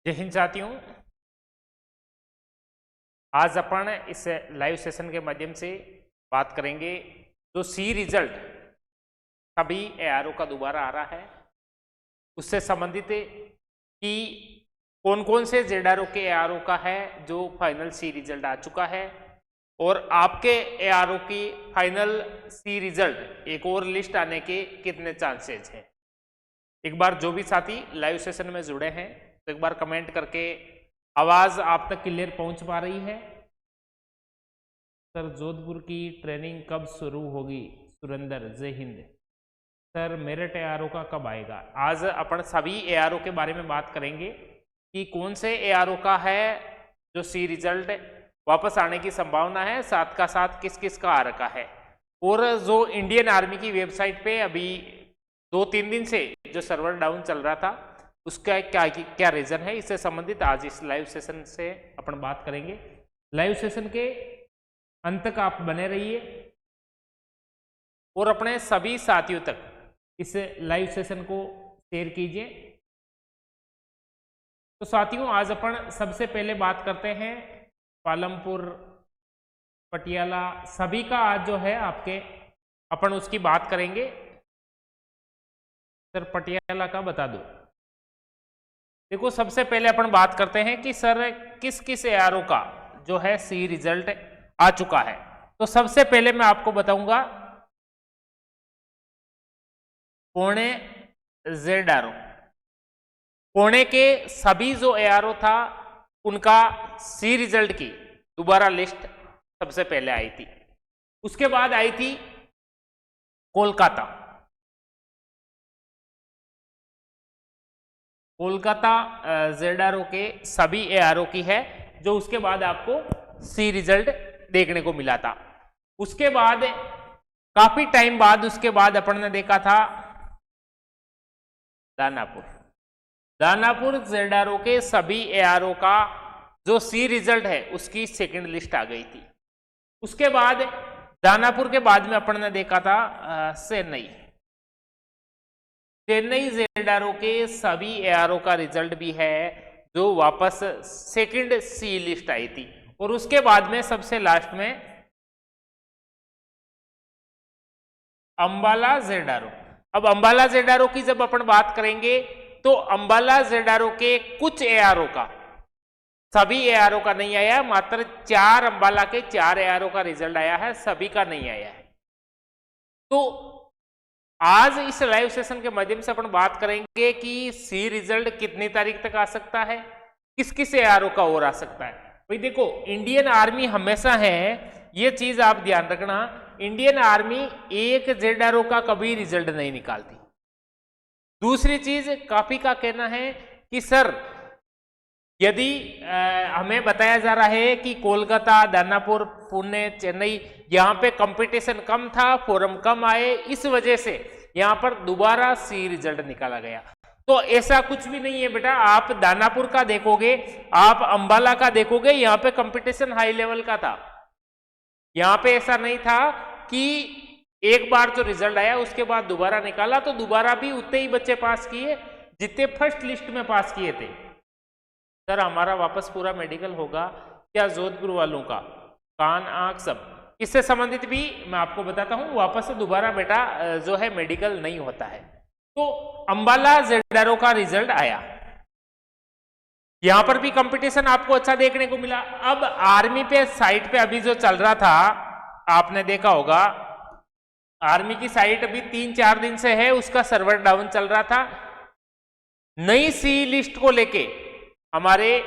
जय हिंद साथियों। आज अपन इस लाइव सेशन के माध्यम से बात करेंगे जो सी रिजल्ट सभी एआरओ का दोबारा आ रहा है उससे संबंधित कि कौन कौन से जेडआरओ के एआरओ का है जो फाइनल सी रिजल्ट आ चुका है और आपके एआरओ की फाइनल सी रिजल्ट एक और लिस्ट आने के कितने चांसेस हैं। एक बार जो भी साथी लाइव सेशन में जुड़े हैं तो एक बार कमेंट करके आवाज आप तक क्लियर पहुंच पा रही है। सर जोधपुर की ट्रेनिंग कब शुरू होगी? सुरेंद्र, जय हिंद। सर मेरिट एआरओ का कब आएगा? आज अपन सभी एआरओ के बारे में बात करेंगे कि कौन से एआरओ का है जो सी रिजल्ट वापस आने की संभावना है, साथ का साथ किस किस का आ रखा है। और जो इंडियन आर्मी की वेबसाइट पे अभी 2-3 दिन से जो सर्वर डाउन चल रहा था उसका क्या रीजन है, इससे संबंधित आज इस लाइव सेशन से अपन बात करेंगे। लाइव सेशन के अंत तक आप बने रहिए और अपने सभी साथियों तक इस लाइव सेशन को शेयर कीजिए। तो साथियों आज अपन सबसे पहले बात करते हैं पालमपुर, पटियाला सभी का आज जो है आपके अपन उसकी बात करेंगे। सर पटियाला का बता दो। देखो सबसे पहले अपन बात करते हैं कि सर किस किस एआरओ का जो है सी रिजल्ट आ चुका है। तो सबसे पहले मैं आपको बताऊंगा पुणे जेडआरओ। पुणे के सभी जो एआरओ था उनका सी रिजल्ट की दोबारा लिस्ट सबसे पहले आई थी। उसके बाद आई थी कोलकाता जेडआरओ के सभी एआरओ की है जो उसके बाद आपको सी रिजल्ट देखने को मिला था। उसके बाद काफी टाइम बाद उसके बाद अपन ने देखा था दानापुर जेडआरओ के सभी एआरओ का जो सी रिजल्ट है उसकी सेकंड लिस्ट आ गई थी। उसके बाद दानापुर के बाद में अपन ने देखा था चेन्नई जेडआरओ के सभी एआरओ का रिजल्ट भी है जो वापस सेकंड सी लिस्ट आई थी। और उसके बाद में सबसे लास्ट में अंबाला जेडआरओ। अब अंबाला जेडआरओ की जब अपन बात करेंगे तो अंबाला जेडआरओ के कुछ एआरओ का, सभी एआरओ का नहीं आया, मात्र 4 अंबाला के 4 एआरओ का रिजल्ट आया है, सभी का नहीं आया है। तो आज इस लाइव सेशन के माध्यम से अपन बात करेंगे कि सी रिजल्ट कितनी तारीख तक आ सकता है, किस किस एआरओ का और आ सकता है। भाई देखो इंडियन आर्मी हमेशा है, ये चीज आप ध्यान रखना, इंडियन आर्मी एक जेडआरओ का कभी रिजल्ट नहीं निकालती। दूसरी चीज काफी का कहना है कि सर यदि हमें बताया जा रहा है कि कोलकाता, दानापुर, पुणे, चेन्नई यहाँ पे कंपटीशन कम था, फोरम कम आए, इस वजह से यहाँ पर दोबारा सी रिजल्ट निकाला गया। तो ऐसा कुछ भी नहीं है बेटा। आप दानापुर का देखोगे, आप अंबाला का देखोगे, यहाँ पे कंपटीशन हाई लेवल का था। यहाँ पे ऐसा नहीं था कि एक बार जो रिजल्ट आया उसके बाद दोबारा निकाला, तो दोबारा भी उतने ही बच्चे पास किए जितने फर्स्ट लिस्ट में पास किए थे। सर हमारा वापस पूरा मेडिकल होगा क्या? जोधपुर वालों का कान, आंख सब, इससे संबंधित भी मैं आपको बताता हूं। वापस से दोबारा बेटा जो है मेडिकल नहीं होता है। तो अंबाला जेडआरओ का रिजल्ट आया, यहां पर भी कंपटीशन आपको अच्छा देखने को मिला। अब आर्मी पे साइट पे अभी जो चल रहा था, आपने देखा होगा आर्मी की साइट अभी 3-4 दिन से है, उसका सर्वर डाउन चल रहा था। नई सी लिस्ट को लेके हमारे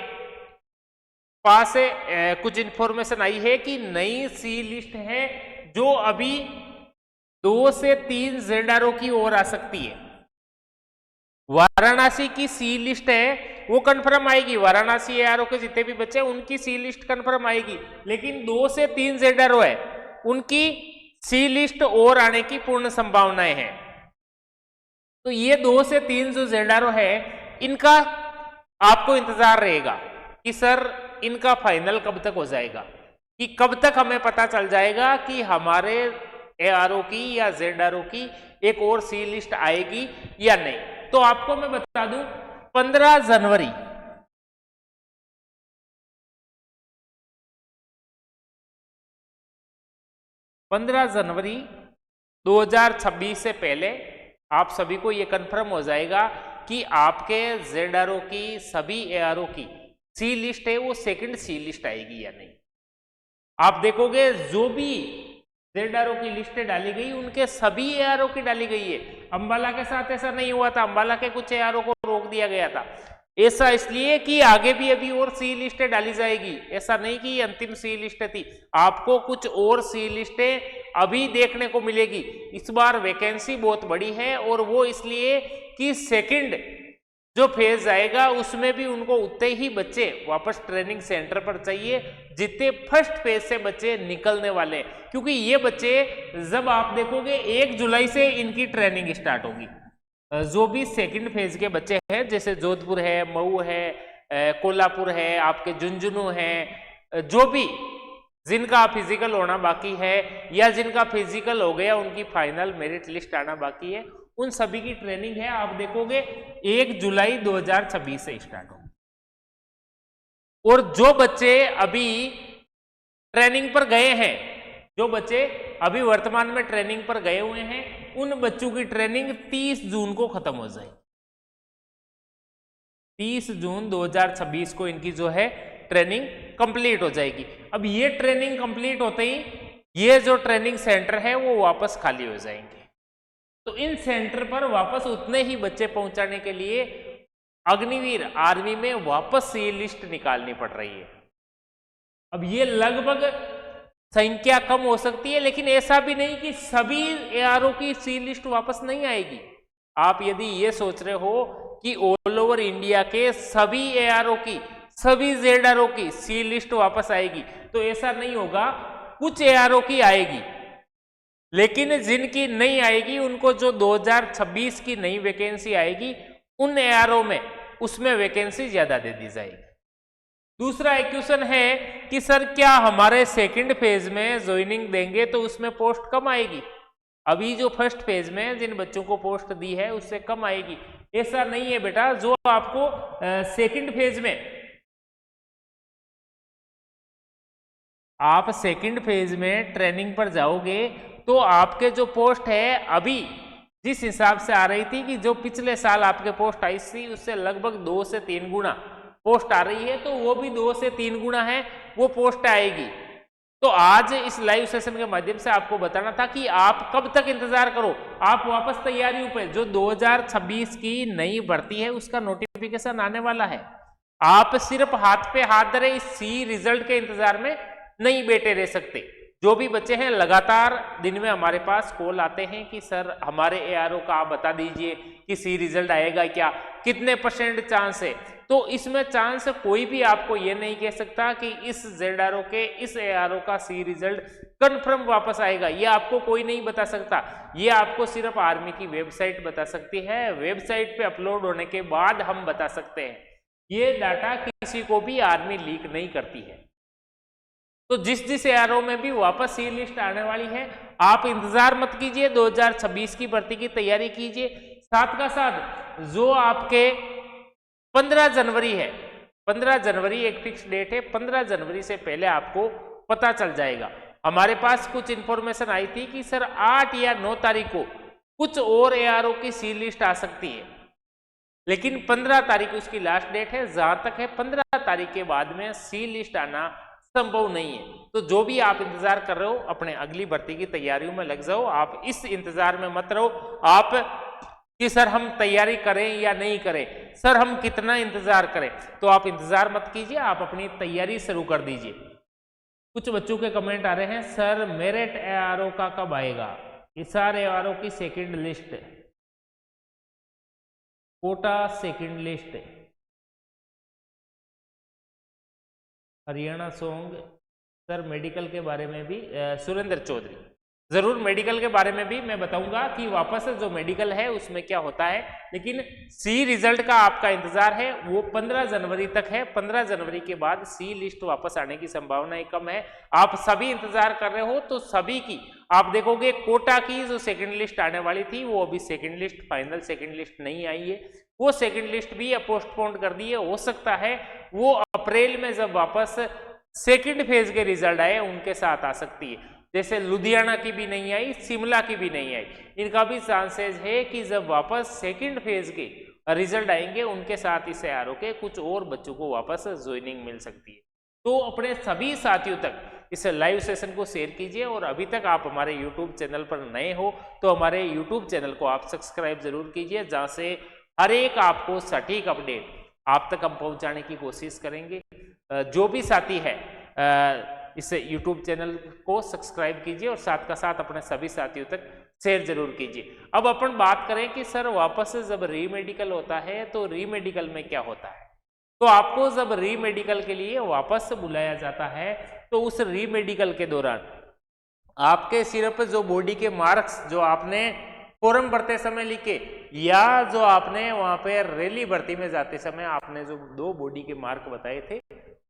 पास कुछ इंफॉर्मेशन आई है कि नई सी लिस्ट है जो अभी 2 से 3 जेडआरओ की ओर आ सकती है। वाराणसी की सी लिस्ट है वो कंफर्म आएगी, वाराणसी एआरओ के जितने भी बच्चे उनकी सी लिस्ट कंफर्म आएगी। लेकिन 2 से 3 जेडआरओ है, उनकी सी लिस्ट और आने की पूर्ण संभावनाएं हैं। तो ये 2 से 3 जो जेडआरओ है इनका आपको इंतजार रहेगा कि सर इनका फाइनल कब तक हो जाएगा, कि कब तक हमें पता चल जाएगा कि हमारे एआरओ की या जेडआरओ की एक और सी लिस्ट आएगी या नहीं। तो आपको मैं बता दूं 15 जनवरी 15 जनवरी 2026 से पहले आप सभी को ये कंफर्म हो जाएगा कि आपके ZRO की सभी ARO की सी लिस्ट है वो सेकंड सी लिस्ट आएगी या नहीं। आप देखोगे जो भी ZRO की लिस्ट डाली गई उनके सभी ARO की डाली गई है। अंबाला के साथ ऐसा नहीं हुआ था, अंबाला के कुछ ARO को रोक दिया गया था। ऐसा इसलिए कि आगे भी अभी और सी लिस्टें डाली जाएगी, ऐसा नहीं कि अंतिम सी लिस्ट थी। आपको कुछ और सी लिस्टें अभी देखने को मिलेगी। इस बार वैकेंसी बहुत बड़ी है और वो इसलिए कि सेकंड जो फेज आएगा उसमें भी उनको उतने ही बच्चे वापस ट्रेनिंग सेंटर पर चाहिए जितने फर्स्ट फेज से बच्चे निकलने वाले हैं। क्योंकि ये बच्चे जब आप देखोगे 1 जुलाई से इनकी ट्रेनिंग स्टार्ट होगी। जो भी सेकंड फेज के बच्चे हैं जैसे जोधपुर है, मऊ है, कोल्हापुर है, आपके झुंझुनू है, जो भी जिनका फिजिकल होना बाकी है या जिनका फिजिकल हो गया उनकी फाइनल मेरिट लिस्ट आना बाकी है, उन सभी की ट्रेनिंग है आप देखोगे 1 जुलाई 2026 से स्टार्ट होगी। और जो बच्चे अभी ट्रेनिंग पर गए हैं, जो बच्चे अभी वर्तमान में ट्रेनिंग पर गए हुए हैं, उन बच्चों की ट्रेनिंग 30 जून को खत्म हो जाएगी। 30 जून 2026 को इनकी जो है ट्रेनिंग कंप्लीट हो जाएगी। अब ये ट्रेनिंग कंप्लीट होते ही ये जो ट्रेनिंग सेंटर है वो वापस खाली हो जाएंगे। तो इन सेंटर पर वापस उतने ही बच्चे पहुंचाने के लिए अग्निवीर आर्मी में वापस ये लिस्ट निकालनी पड़ रही है। अब ये लगभग संख्या कम हो सकती है, लेकिन ऐसा भी नहीं कि सभी ARO की सी लिस्ट वापस नहीं आएगी। आप यदि ये सोच रहे हो कि ऑल ओवर इंडिया के सभी ARO की, सभी ZRO की सी लिस्ट वापस आएगी, तो ऐसा नहीं होगा। कुछ ARO की आएगी, लेकिन जिनकी नहीं आएगी उनको जो 2026 की नई वैकेंसी आएगी उन ARO में उसमें वैकेंसी ज्यादा दे दी जाएगी। दूसरा एक क्वेश्चन है कि सर क्या हमारे सेकंड फेज में ज्वाइनिंग देंगे तो उसमें पोस्ट कम आएगी? अभी जो फर्स्ट फेज में जिन बच्चों को पोस्ट दी है उससे कम आएगी। ऐसा नहीं है बेटा, जो आपको सेकंड फेज में, आप सेकंड फेज में ट्रेनिंग पर जाओगे तो आपके जो पोस्ट है अभी जिस हिसाब से आ रही थी कि जो पिछले साल आपके पोस्ट आई थी उससे लगभग 2 से 3 गुना पोस्ट आ रही है, तो वो भी 2 से 3 गुना है वो पोस्ट आएगी। तो आज इस लाइव सेशन के माध्यम से आपको बताना था कि आप कब तक इंतजार करो, आप वापस तैयारियों पे, जो 2026 की नई भर्ती है उसका नोटिफिकेशन आने वाला है। आप सिर्फ हाथ पे हाथ धरे इस सी रिजल्ट के इंतजार में नहीं बैठे रह सकते। जो भी बच्चे हैं लगातार दिन में हमारे पास कॉल आते हैं कि सर हमारे ARO का आप बता दीजिए कि सी रिजल्ट आएगा क्या, कितने % चांस है। तो इसमें चांस कोई भी आपको ये नहीं कह सकता कि इस ZRO के इस ARO का सी रिजल्ट कंफर्म वापस आएगा, ये आपको कोई नहीं बता सकता। ये आपको सिर्फ आर्मी की वेबसाइट बता सकती है, वेबसाइट पे अपलोड होने के बाद हम बता सकते हैं। ये डाटा किसी को भी आर्मी लीक नहीं करती है। तो जिस ARO में भी वापस सी लिस्ट आने वाली है, आप इंतजार मत कीजिए, 2026 की भर्ती की तैयारी कीजिए। साथ का साथ जो आपके 15 जनवरी है, 15 जनवरी एक फिक्स डेट है, 15 जनवरी से पहले आपको पता चल जाएगा। हमारे पास कुछ इंफॉर्मेशन आई थी कि सर 8 या 9 तारीख को कुछ और ARO की सी लिस्ट आ सकती है, लेकिन 15 तारीख उसकी लास्ट डेट है। जहां तक है 15 तारीख के बाद में सी लिस्ट आना संभव नहीं है। तो जो भी आप इंतजार कर रहे हो अपने अगली भर्ती की तैयारियों में लग जाओ। आप इस इंतजार में मत रहो आप कि सर हम तैयारी करें या नहीं करें, सर हम कितना इंतजार करें, तो आप इंतजार मत कीजिए, आप अपनी तैयारी शुरू कर दीजिए। कुछ बच्चों के कमेंट आ रहे हैं सर मेरिट ARO का कब आएगा? SR ARO की second list, quota second list, Haryana song. Sir medical के बारे में भी सुरेंद्र चौधरी, जरूर मेडिकल के बारे में भी मैं बताऊंगा कि वापस जो मेडिकल है उसमें क्या होता है, लेकिन सी रिजल्ट का आपका इंतजार है वो 15 जनवरी तक है। 15 जनवरी के बाद सी लिस्ट वापस आने की संभावना कम है। आप सभी इंतजार कर रहे हो तो सभी की आप देखोगे कोटा की जो सेकंड लिस्ट आने वाली थी वो अभी second list, final second list नहीं आई है, वो सेकंड लिस्ट भी पोस्टपोन कर दी है। हो सकता है वो अप्रैल में जब वापस सेकंड फेज के रिजल्ट आए उनके साथ आ सकती है। जैसे लुधियाना की भी नहीं आई, शिमला की भी नहीं आई। इनका भी चांसेस है कि जब वापस सेकंड फेज के रिजल्ट आएंगे उनके साथ इस एआरओ के कुछ और बच्चों को वापस ज्वाइनिंग मिल सकती है। तो अपने सभी साथियों तक इस लाइव सेशन को शेयर कीजिए, और अभी तक आप हमारे यूट्यूब चैनल पर नए हो तो हमारे यूट्यूब चैनल को आप सब्सक्राइब जरूर कीजिए, जहाँ से हर एक आपको सटीक अपडेट आप तक हम पहुंचाने की कोशिश करेंगे। जो भी साथी है इस यूट्यूब चैनल को सब्सक्राइब कीजिए और साथ का साथ अपने सभी साथियों तक शेयर जरूर कीजिए। अब अपन बात करें कि सर वापस से जब रीमेडिकल होता है तो रीमेडिकल में क्या होता है। तो आपको जब रीमेडिकल के लिए वापस से बुलाया जाता है तो उस रीमेडिकल के दौरान आपके सिर्फ जो बॉडी के मार्क्स जो आपने फॉर्म भरते समय लिखे या जो आपने वहां पे रैली भर्ती में जाते समय आपने जो 2 बॉडी के मार्क बताए थे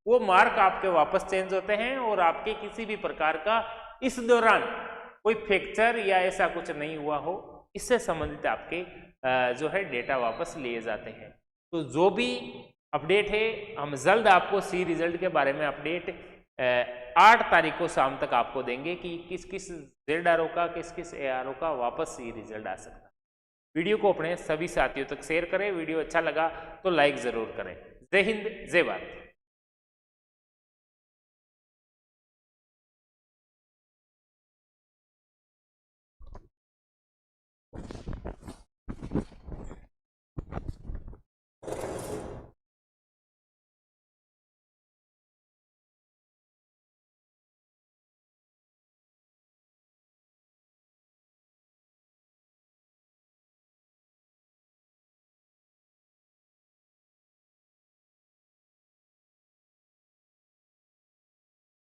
वो मार्क आपके वापस चेंज होते हैं, और आपके किसी भी प्रकार का इस दौरान कोई फ्रैक्चर या ऐसा कुछ नहीं हुआ हो, इससे संबंधित आपके जो है डेटा वापस लिए जाते हैं। तो जो भी अपडेट है हम जल्द आपको सी रिजल्ट के बारे में अपडेट 8 तारीख को शाम तक आपको देंगे कि किस किस ZRO का किस किस ARO का वापस सी रिजल्ट आ सकता है। वीडियो को अपने सभी साथियों तक शेयर करें, वीडियो अच्छा लगा तो लाइक जरूर करें। जय हिंद, जय भारत।